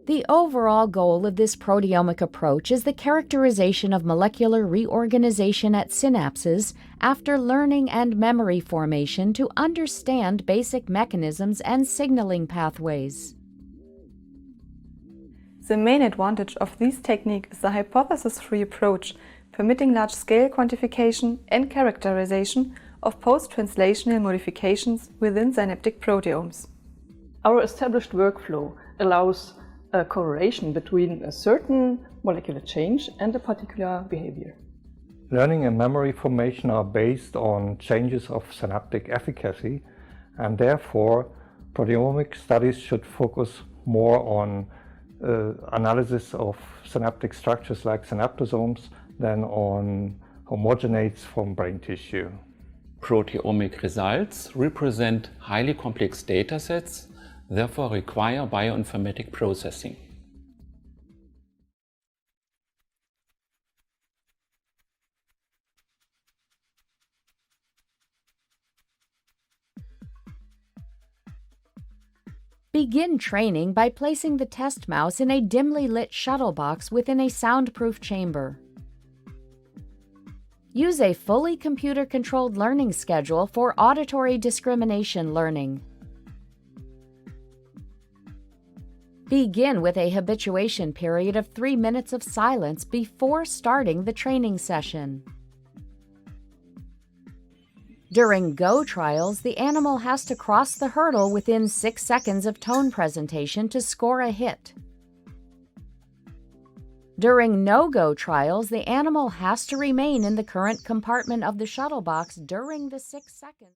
The overall goal of this proteomic approach is the characterization of molecular reorganization at synapses after learning and memory formation to understand basic mechanisms and signaling pathways. The main advantage of this technique is the hypothesis-free approach, permitting large-scale quantification and characterization of post-translational modifications within synaptic proteomes. Our established workflow allows a correlation between a certain molecular change and a particular behavior. Learning and memory formation are based on changes of synaptic efficacy, and therefore proteomic studies should focus more on analysis of synaptic structures like synaptosomes than on homogenates from brain tissue. Proteomic results represent highly complex datasets, therefore require bioinformatic processing. Begin training by placing the test mouse in a dimly lit shuttle box within a soundproof chamber. Use a fully computer-controlled learning schedule for auditory discrimination learning. Begin with a habituation period of 3 minutes of silence before starting the training session. During go trials, the animal has to cross the hurdle within 6 seconds of tone presentation to score a hit. During no-go trials, the animal has to remain in the current compartment of the shuttle box during the 6 seconds.